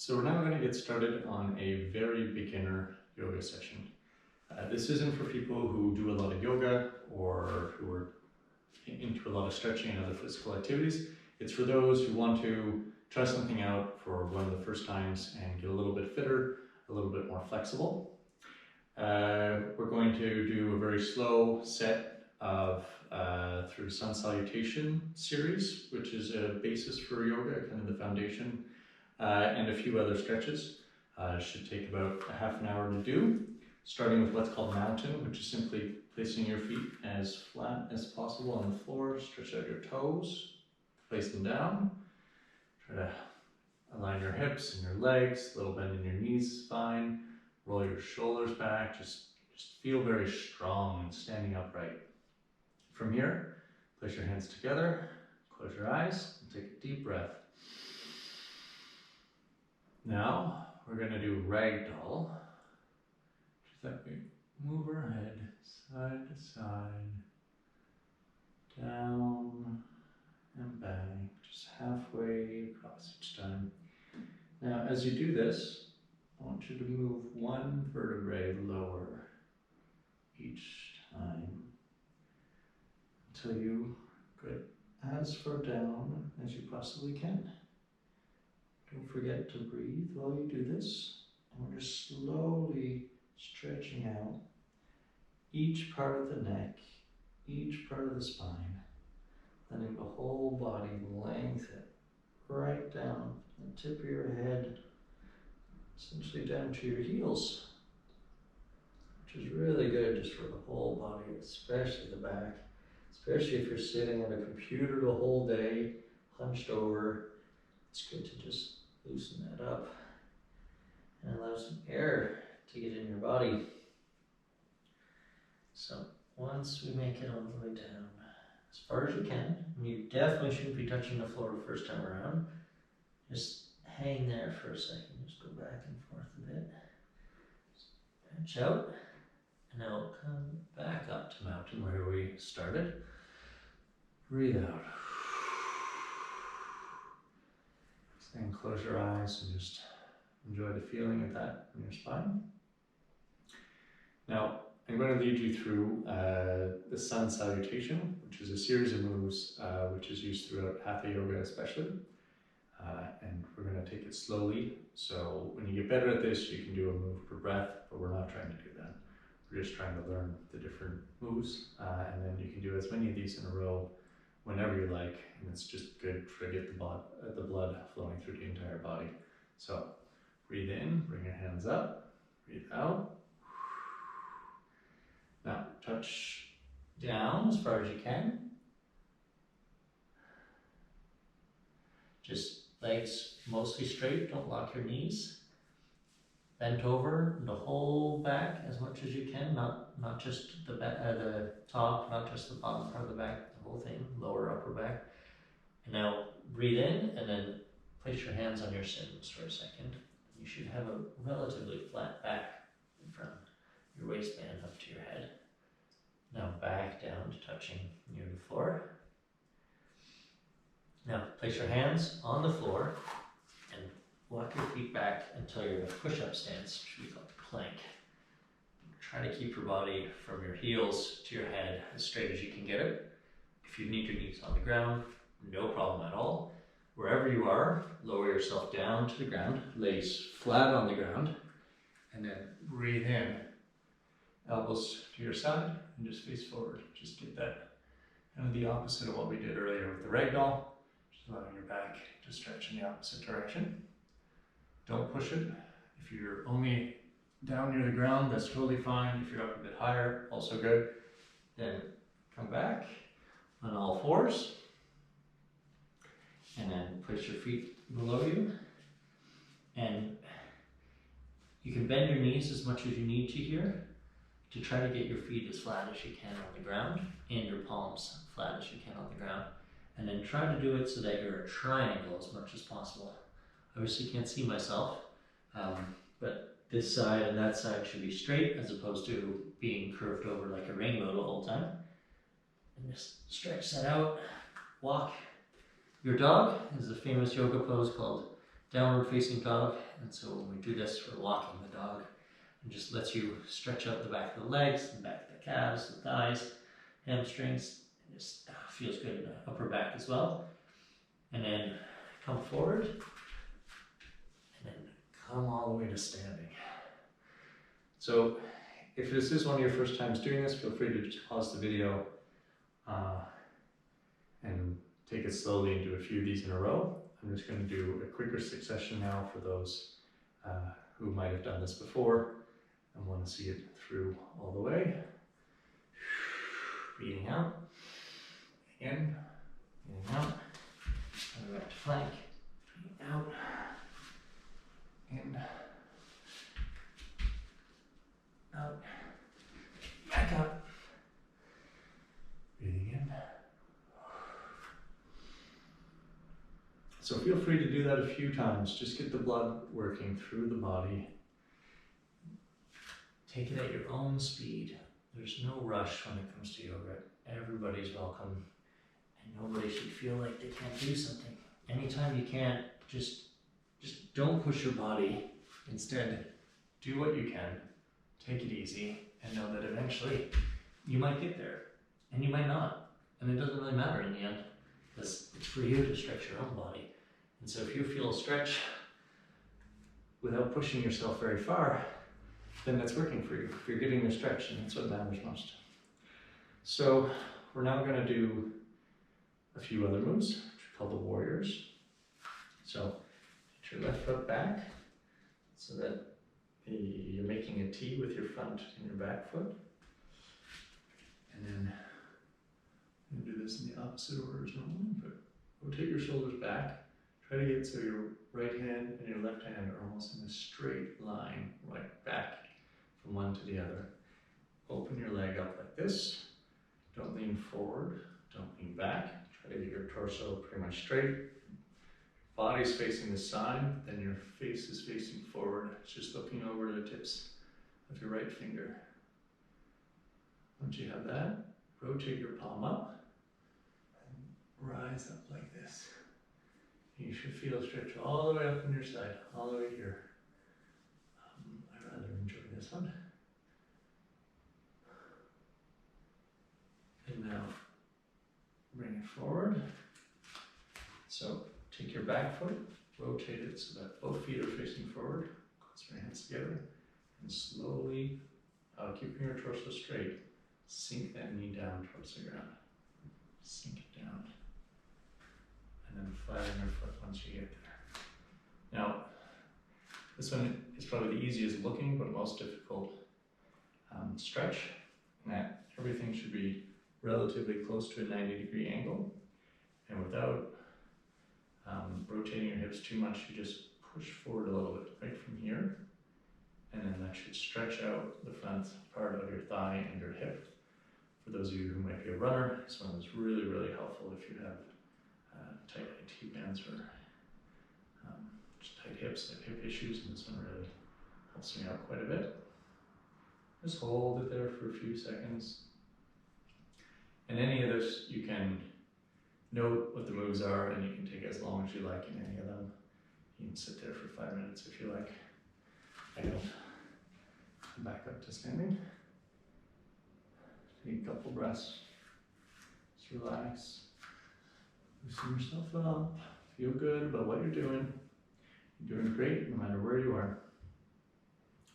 So we're now going to get started on a very beginner yoga session. This isn't for people who do a lot of yoga or who are into a lot of stretching and other physical activities. It's for those who want to try something out for one of the first times and get a little bit fitter, a little bit more flexible. We're going to do a very slow set of through Sun Salutation series, which is a basis for yoga, kind of the foundation, and a few other stretches. It should take about a half an hour to do, starting with what's called mountain, which is simply placing your feet as flat as possible on the floor. Stretch out your toes, place them down. Try to align your hips and your legs, a little bend in your knees is fine. Roll your shoulders back, just feel very strong and standing upright. From here, place your hands together, close your eyes, and take a deep breath. Now, we're going to do ragdoll, which is that we move our head side to side, down and back, just halfway across each time. Now, as you do this, I want you to move one vertebrae lower each time until you get as far down as you possibly can. Don't forget to breathe while you do this. And we're just slowly stretching out each part of the neck, each part of the spine, letting the whole body lengthen right down the tip of your head, essentially down to your heels, which is really good just for the whole body, especially the back, especially if you're sitting at a computer the whole day, hunched over. It's good to just loosen that up and allow some air to get in your body. So once we make it all the way down, as far as you can, and you definitely shouldn't be touching the floor the first time around, just hang there for a second, just go back and forth a bit. Stretch out, and now come back up to mountain where we started. Breathe out. Then close your eyes and just enjoy the feeling of that in your spine. Now, I'm going to lead you through the Sun Salutation, which is a series of moves which is used throughout Hatha Yoga especially. And we're going to take it slowly. So when you get better at this, you can do a move per breath, but we're not trying to do that. We're just trying to learn the different moves. And then you can do as many of these in a row whenever you like, and it's just good to get the blood flowing through the entire body. So breathe in, bring your hands up, breathe out. Now touch down as far as you can. Just legs mostly straight, don't lock your knees. Bent over the whole back as much as you can, not just the top, not just the bottom part of the back, the whole thing, lower, upper back. And now breathe in and then place your hands on your shins for a second. You should have a relatively flat back from your waistband up to your head. Now back down to touching near the floor. Now place your hands on the floor and walk your feet back until you're in a push-up stance, which we call plank. Try to keep your body from your heels to your head as straight as you can get it. If you need your knees on the ground, no problem at all. Wherever you are, lower yourself down to the ground, legs flat on the ground, and then breathe in. Elbows to your side and just face forward. Just get that kind of the opposite of what we did earlier with the ragdoll. Just allowing your back to stretch in the opposite direction. Don't push it. If you're only down near the ground, that's totally fine. If you're up a bit higher, also good. Then come back on all fours. And then place your feet below you. And you can bend your knees as much as you need to here to try to get your feet as flat as you can on the ground and your palms flat as you can on the ground. And then try to do it so that you're a triangle as much as possible. Obviously can't see myself, but this side and that side should be straight as opposed to being curved over like a rainbow the whole time. And just stretch that out. Walk. Your dog is a famous yoga pose called downward facing dog. And so when we do this, we're locking the dog. It just lets you stretch out the back of the legs, the back of the calves, the thighs, hamstrings. It just feels good in the upper back as well. And then come forward, and then come all the way to standing. So if this is one of your first times doing this, feel free to just pause the video and take it slowly and do a few of these in a row. I'm just going to do a quicker succession now for those who might have done this before and want to see it through all the way. Breathing out, in, breathing out, and back to plank, breathing out, in, out, back up, breathing in. So feel free to do that a few times, just get the blood working through the body. Take it at your own speed. There's no rush when it comes to yoga. Everybody's welcome, and nobody should feel like they can't do something. Anytime you can't, just don't push your body. Instead, do what you can, take it easy, and know that eventually you might get there, and you might not. And it doesn't really matter in the end, because it's for you to stretch your own body. And so if you feel a stretch without pushing yourself very far, then that's working for you. If you're getting a stretch, and that's what matters most. So we're now going to do a few other moves, which are called the warriors. So get your left foot back so that you're making a T with your front and your back foot. And then I'm going to do this in the opposite order as normal, but rotate your shoulders back. Try to get so your right hand and your left hand are almost in a straight line, right back from one to the other. Open your leg up like this. Don't lean forward, don't lean back. Try to get your torso pretty much straight. Body's facing the side, then your face is facing forward. It's just looking over to the tips of your right finger. Once you have that, rotate your palm up and rise up like this. You should feel a stretch all the way up on your side, all the way here. I rather enjoy this one. And now bring it forward. So take your back foot, rotate it so that both feet are facing forward. Clasp your hands together and slowly, keeping your torso straight, sink that knee down towards the ground. Sink it down. And then flatten your foot once you get there. Now, this one is probably the easiest looking but most difficult stretch. And that everything should be relatively close to a 90-degree angle. And without rotating your hips too much, you just push forward a little bit right from here. And then that should stretch out the front part of your thigh and your hip. For those of you who might be a runner, this one is really, really helpful if you have tight IT bands or just tight hips, like hip issues, and this one really helps me out quite a bit. Just hold it there for a few seconds. And any of this, you can note what the moves are, and you can take as long as you like in any of them. You can sit there for 5 minutes if you like. I don't. Come back up to standing. Take a couple breaths. Just relax. Loosen yourself up. Feel good about what you're doing. You're doing great no matter where you are.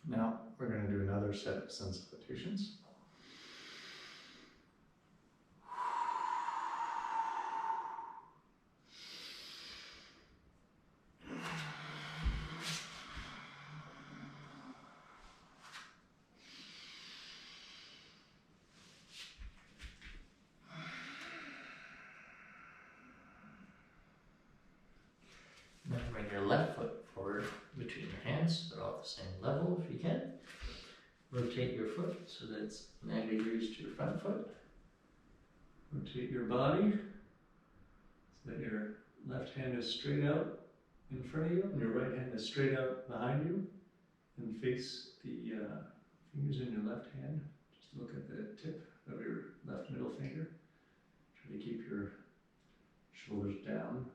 Now we're going to do another set of sun salutations. Then bring your left foot forward between your hands, but off the same level if you can. Rotate your foot so that it's 90 degrees to your front foot. Rotate your body so that your left hand is straight out in front of you and your right hand is straight out behind you. And face the fingers in your left hand. Just look at the tip of your left middle finger. Try to keep your shoulders down,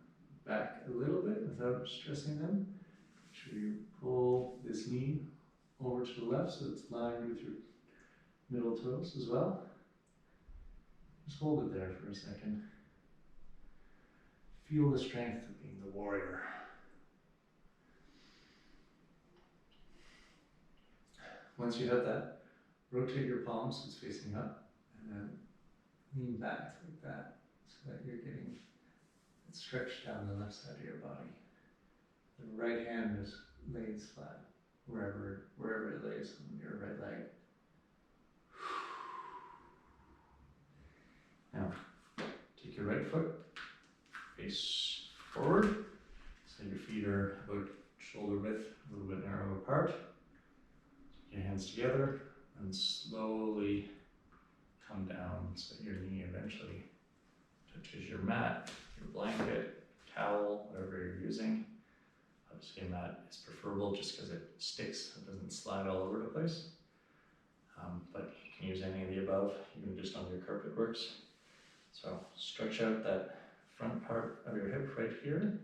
back a little bit without stressing them. Make sure you pull this knee over to the left so it's lined with your middle toes as well. Just hold it there for a second. Feel the strength of being the warrior. Once you have that, rotate your palms so it's facing up, and then lean back like that so that you're getting it stretched down the left side of your body. The right hand is laid flat wherever it lays on your right leg. Now, take your right foot, face forward, so your feet are about shoulder width, a little bit narrow apart. Take your hands together and slowly come down so that your knee eventually touches your mat, your blanket, towel, whatever you're using. Obviously a mat is preferable just because it sticks, it doesn't slide all over the place. But you can use any of the above, even just on your carpet works. So stretch out that front part of your hip right here.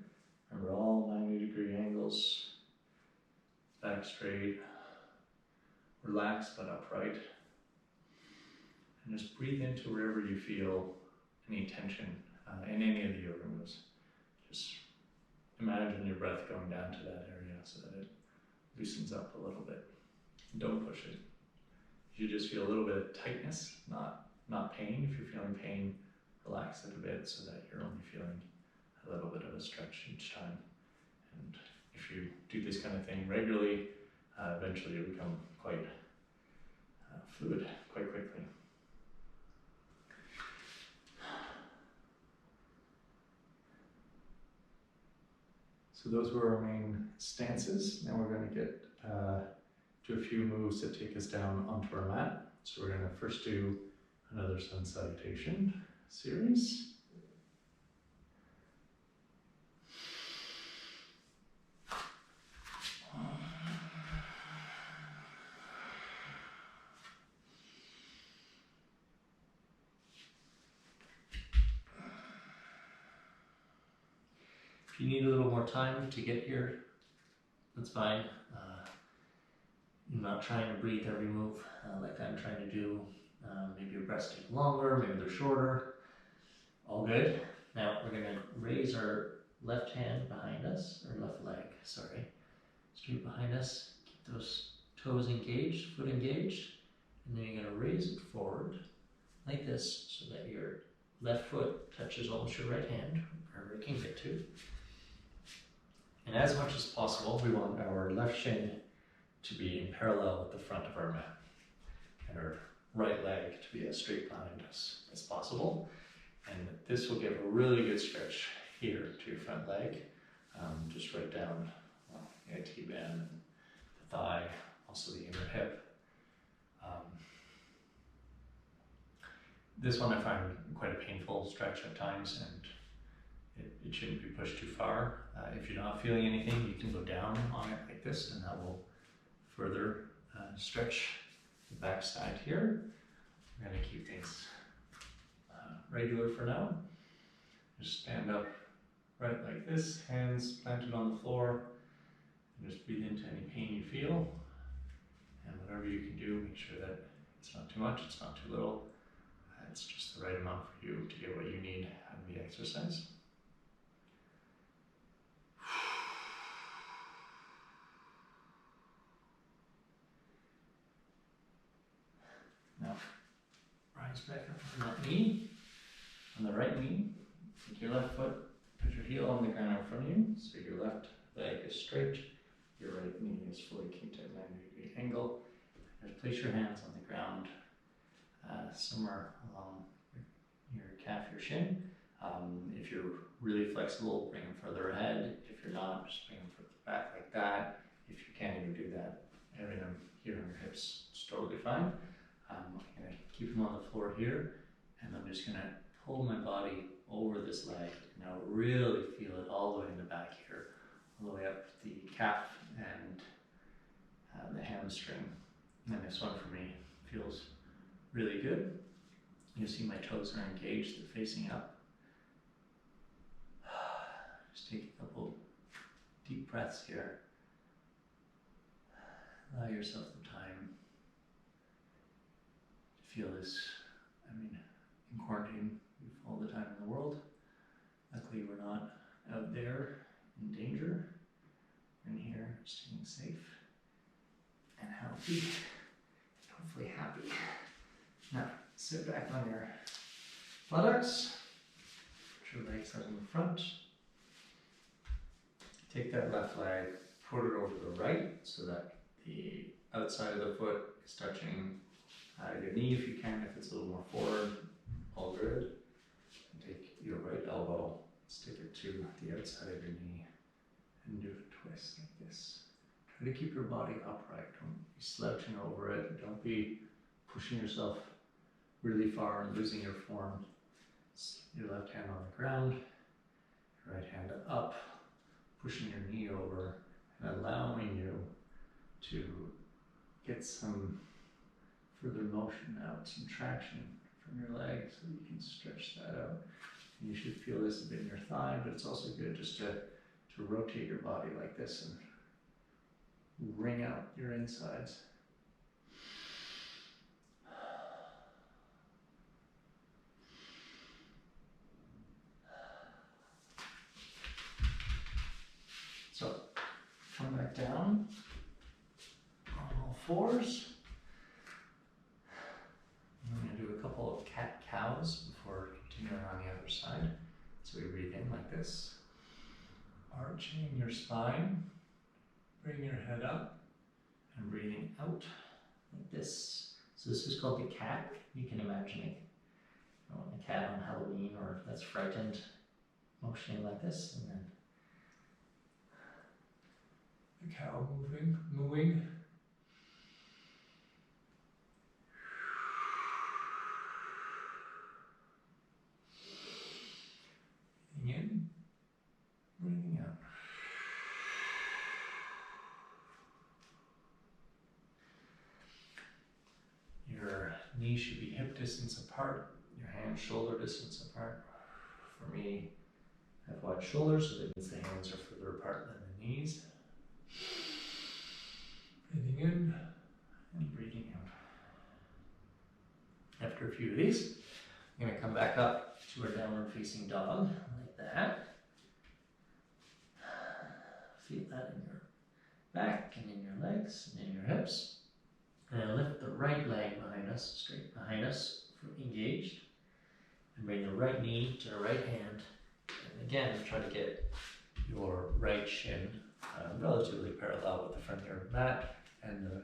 Remember, all 90-degree angles, back straight, relaxed but upright. And just breathe into wherever you feel any tension in any of the yoga moves. Just imagine your breath going down to that area so that it loosens up a little bit. Don't push it. You just feel a little bit of tightness, not pain. If you're feeling pain, relax it a bit so that you're only feeling a little bit of a stretch each time. And if you do this kind of thing regularly, eventually you'll become quite fluid quite quickly. So those were our main stances. Now we're going to get to a few moves that take us down onto our mat. So we're going to first do another sun salutation series. If you need a little more time to get here, that's fine. I'm not trying to breathe every move like I'm trying to do. Maybe your breaths take longer, maybe they're shorter. All good. Now we're going to raise our left hand behind us, or left leg, sorry, straight behind us. Keep those toes engaged, foot engaged, and then you're going to raise it forward like this so that your left foot touches almost your right hand, wherever it can get to. And as much as possible, we want our left shin to be in parallel with the front of our mat, and our right leg to be as straight behind us as possible. And this will give a really good stretch here to your front leg, just right down the T-band and the thigh, also the inner hip. This one I find quite a painful stretch at times, and it shouldn't be pushed too far. If you're not feeling anything, you can go down on it like this, and that will further stretch the back side here. I'm going to keep things regular for now. Just stand up right like this, hands planted on the floor, and just breathe into any pain you feel. And whatever you can do, make sure that it's not too much, it's not too little. It's just the right amount for you to get what you need out of the exercise. Now, rise back up on that knee. On the right knee, take your left foot, put your heel on the ground in front of you, so your left leg is straight, your right knee is fully kinked at a 90-degree angle. Just place your hands on the ground, somewhere along your calf, your shin. If you're really flexible, bring them further ahead. If you're not, just bring them further back like that. If you can't even do that, having them here on your hips is totally fine. I'm going to keep them on the floor here, and I'm just going to pull my body over this leg. Now really feel it all the way in the back here, all the way up the calf and the hamstring. And this one for me feels really good. You see my toes are engaged, they're facing up. Just take a couple deep breaths here. Allow yourself some time to feel this. I mean, in quarantine, we have all the time in the world. Luckily, we're not out there in danger. We're in here, staying safe and healthy, and hopefully happy. Now, sit back on your buttocks. Put your legs out in the front. Take that left leg, put it over the right so that the outside of the foot is touching your knee if you can. If it's a little more forward, all good. And take your right elbow, stick it to the outside of your knee, and do a twist like this. Try to keep your body upright. Don't be slouching over it. Don't be pushing yourself really far and losing your form. Your left hand on the ground, your right hand up, pushing your knee over and allowing you to get some further motion out, some traction from your leg so you can stretch that out. And you should feel this a bit in your thigh, but it's also good just to rotate your body like this and wring out your insides. So, come back down on all fours. I'm going to do a couple of cat-cows before continuing on the other side. So we breathe in like this, arching your spine, bring your head up, and breathing out like this. So this is called the cat. You can imagine a cat on Halloween or that's frightened, motioning like this, and then the cow mooing. Breathing in, breathing out. Your knees should be hip distance apart, your hands shoulder distance apart. For me, I have wide shoulders, so that means the hands are further apart than the knees. Breathing in and breathing out. After a few of these, I'm going to come back up to our downward facing dog, like that. Feel that in your back and in your legs and in your hips. And I lift the right leg behind us, straight behind us, engaged. And bring the right knee to the right hand. And again, try to get your right shin relatively parallel with the front of your mat, and the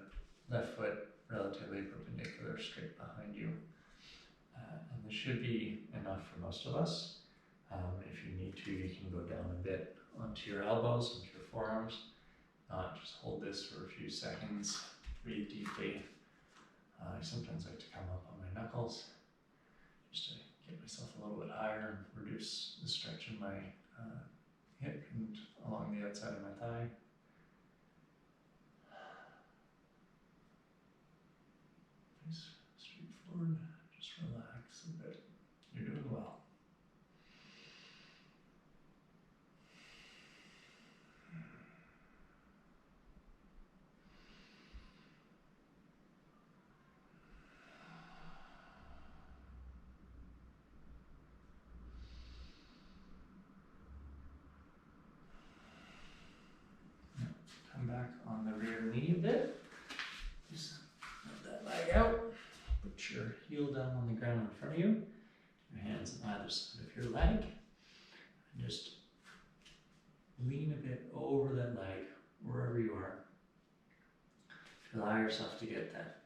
left foot relatively perpendicular straight behind you. And this should be enough for most of us. If you need to, you can go down a bit onto your elbows, onto your forearms. Just hold this for a few seconds, breathe deeply. I sometimes like to come up on my knuckles, just to get myself a little bit higher and reduce the stretch in my hip and along the outside of my thigh. Nice, straightforward, just relax a bit. You're doing well. Come back on the rear knee a bit. Just let that leg out. Put your heel down on the ground in front of you. Your hands on either side of your leg. And just lean a bit over that leg, wherever you are. Allow yourself to get that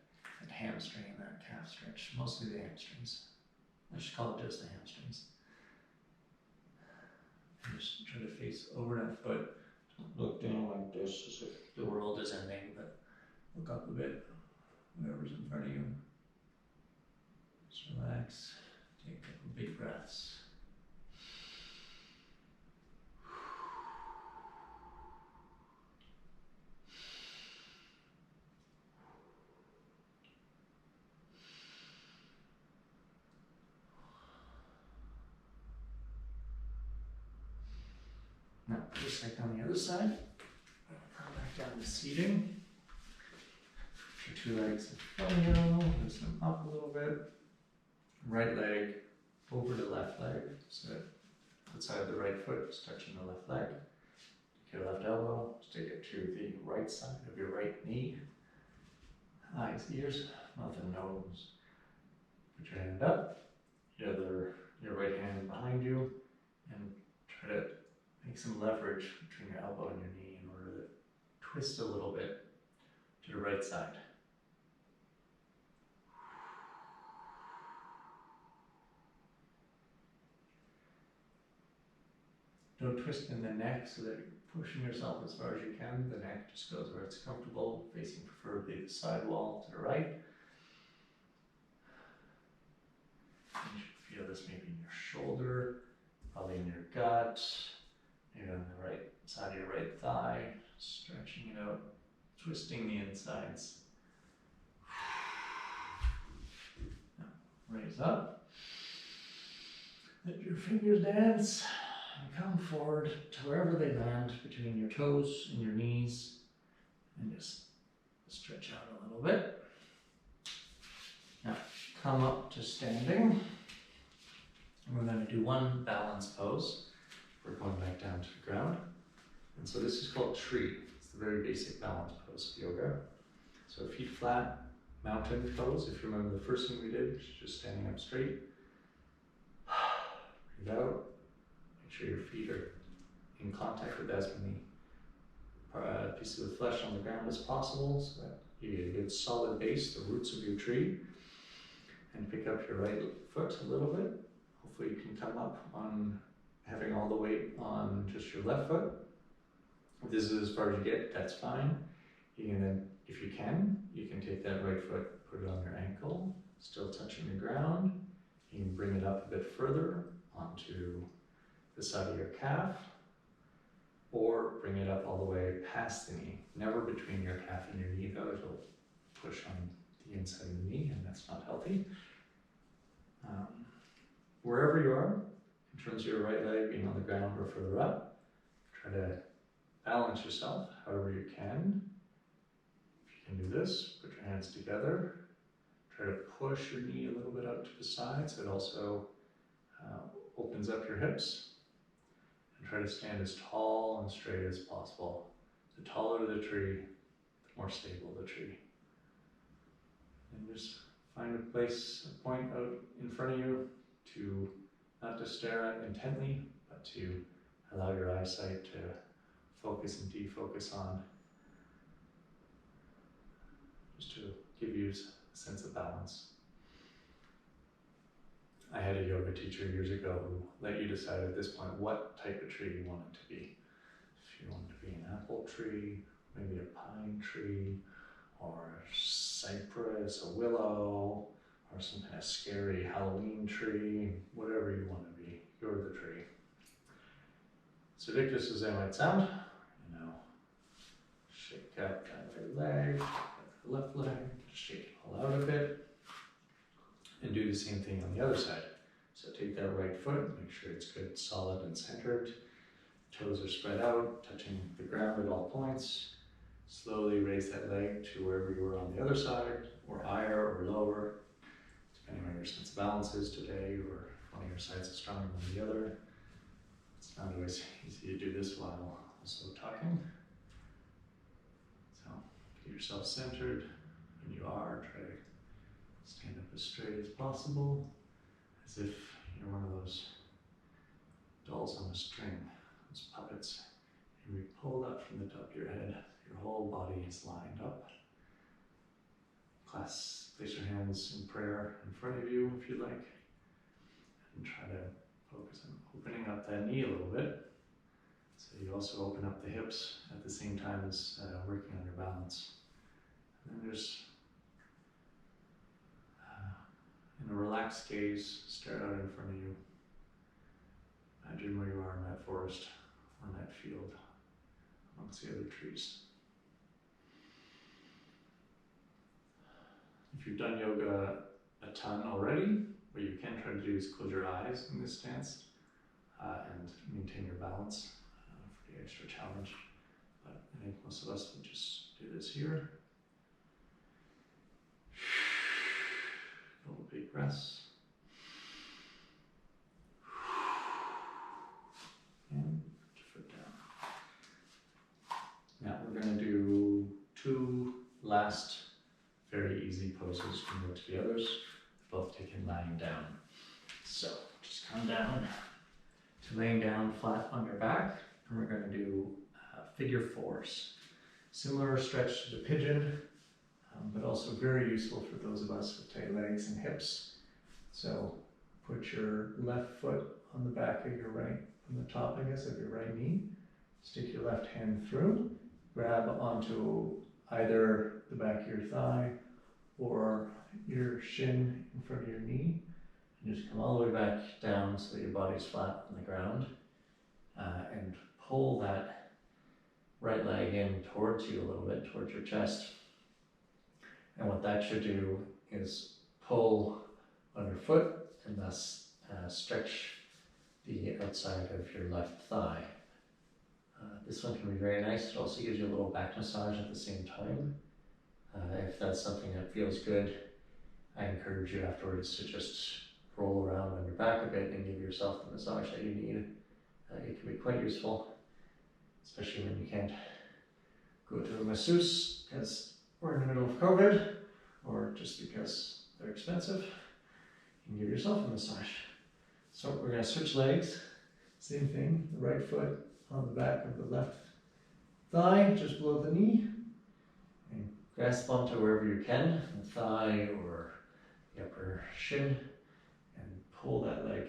hamstring and that calf stretch, mostly the hamstrings. I should call it just the hamstrings. And just try to face over that foot. Don't look down like this as if the world is ending, but look up a bit, whatever's in front of you. Just relax, take a couple big breaths. Now, just like on the other side. down to seating. Your two legs in front of you, lift them up a little bit. Right leg over the left leg, so that outside of the right foot is touching the left leg. Take your left elbow, stick it to the right side of your right knee. Eyes, ears, mouth and nose. Put your hand up, your right hand behind you, and try to make some leverage between your elbow and your knee in order to twist a little bit to the right side. Don't twist in the neck so that you're pushing yourself as far as you can. The neck just goes where it's comfortable, facing preferably the side wall to the right. You should feel this maybe in your shoulder, probably in your gut, maybe on the right side of your right thigh, stretching it out, twisting the insides. Now, raise up. Let your fingers dance. And come forward to wherever they land between your toes and your knees, and just stretch out a little bit. Now come up to standing. And we're going to do one balance pose. We're going back down to the ground. And so this is called tree. It's the very basic balance pose of yoga. So feet flat, mountain pose. If you remember the first thing we did, just standing up straight. Breathe out. Make sure your feet are in contact with as many pieces of flesh on the ground as possible so that you get a good solid base, the roots of your tree. And pick up your right foot a little bit. Hopefully you can come up on having all the weight on just your left foot. If this is as far as you get, that's fine. You can then, if you can take that right foot, put it on your ankle, still touching the ground. You can bring it up a bit further onto the side of your calf, or bring it up all the way past the knee. Never between your calf and your knee though, it'll push on the inside of the knee and that's not healthy. Wherever you are, in terms of your right leg being on the ground or further up, try to balance yourself however you can. If you can do this, put your hands together. Try to push your knee a little bit out to the side so it also opens up your hips. And try to stand as tall and straight as possible. The taller the tree, the more stable the tree. And just find a place, a point out in front of you to not to stare at intently, but to allow your eyesight to focus and defocus on, just to give you a sense of balance. I had a yoga teacher years ago who let you decide at this point what type of tree you wanted to be. If you wanted to be an apple tree, maybe a pine tree, or a cypress, a willow, or some kind of scary Halloween tree, whatever you want to be, you're the tree. As ridiculous as that might sound, shake out that right leg, the left leg, shake it all out a bit, and do the same thing on the other side. So take that right foot, make sure it's good, solid and centered, toes are spread out, touching the ground at all points. Slowly raise that leg to wherever you were on the other side, or higher or lower, depending on your sense of balance is today, or if one of your sides is stronger than the other. It's not always easy to do this while also talking. So get yourself centered. When you are, try to stand up as straight as possible, as if you're one of those dolls on a string, those puppets. You be pulled up from the top of your head. Your whole body is lined up. Place your hands in prayer in front of you if you like, and try to focus on opening up that knee a little bit. So you also open up the hips at the same time as working on your balance. And then just in a relaxed gaze, stare out in front of you. Imagine where you are in that forest, on that field, amongst the other trees. If you've done yoga a ton already, what you can try to do is close your eyes in this stance and maintain your balance for the extra challenge. But I think Most of us would just do this here. Couple big breaths. And put your foot down. Now we're going to do 2 last very easy poses from to the others, both taken lying down. So just come down to laying down flat on your back, and we're going to do figure 4s. Similar stretch to the pigeon, but also very useful for those of us with tight legs and hips. So put your left foot on the back of your right, on the top, I guess, of your right knee. Stick your left hand through, grab onto either the back of your thigh or your shin in front of your knee, and just come all the way back down so that your body's flat on the ground, and pull that right leg in towards you a little bit, towards your chest. And what that should do is pull on your foot and thus stretch the outside of your left thigh. This one can be very nice. It also gives you a little back massage at the same time. If that's something that feels good, I encourage you afterwards to just roll around on your back a bit and give yourself the massage that you need. It can be quite useful, especially when you can't go to a masseuse because we're in the middle of COVID, or just because they're expensive. You can give yourself a massage. So we're going to switch legs. Same thing, the right foot on the back of the left thigh, just below the knee. And grasp onto wherever you can, the thigh or the upper shin, and pull that leg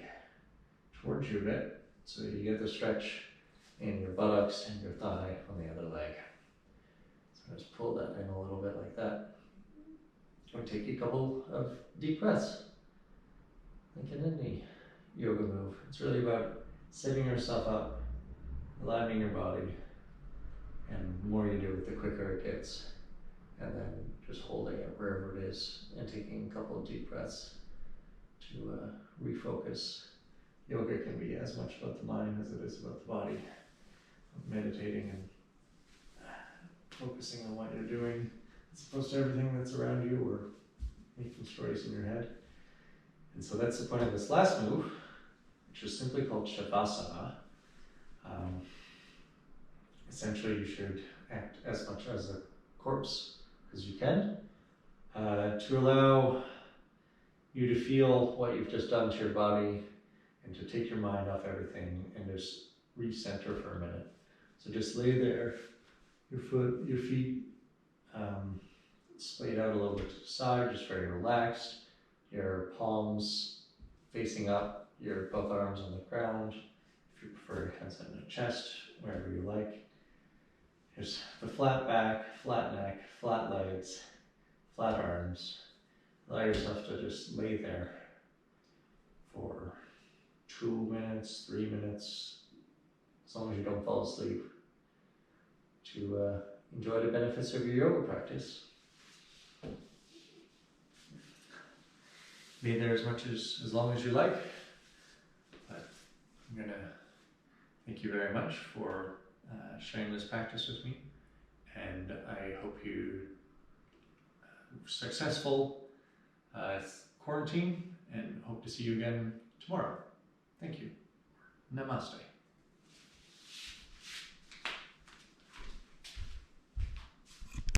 towards you a bit so that you get the stretch in your buttocks and your thigh on the other leg. So just pull that in a little bit like that. Or take a couple of deep breaths, like in any yoga move. It's really about setting yourself up, aligning your body, and the more you do it, the quicker it gets. And then just holding it wherever it is and taking a couple of deep breaths to refocus. Yoga can be as much about the mind as it is about the body. Meditating and focusing on what you're doing as opposed to everything that's around you or making stories in your head. And so that's the point of this last move, which is simply called Shavasana. Essentially, you should act as much as a corpse as you can to allow you to feel what you've just done to your body and to take your mind off everything and just recenter for a minute. So just lay there, your feet splayed out a little bit to the side, just very relaxed. Your palms facing up, your both arms on the ground. If you prefer, your hands on the chest, wherever you like. Just the flat back, flat neck, flat legs, flat arms. Allow yourself to just lay there for 2 minutes, 3 minutes, as long as you don't fall asleep, to enjoy the benefits of your yoga practice. Be there as long as you like. But I'm going to thank you very much for sharing this practice with me, and I hope you successful quarantine, and hope to see you again tomorrow. Thank you. Namaste.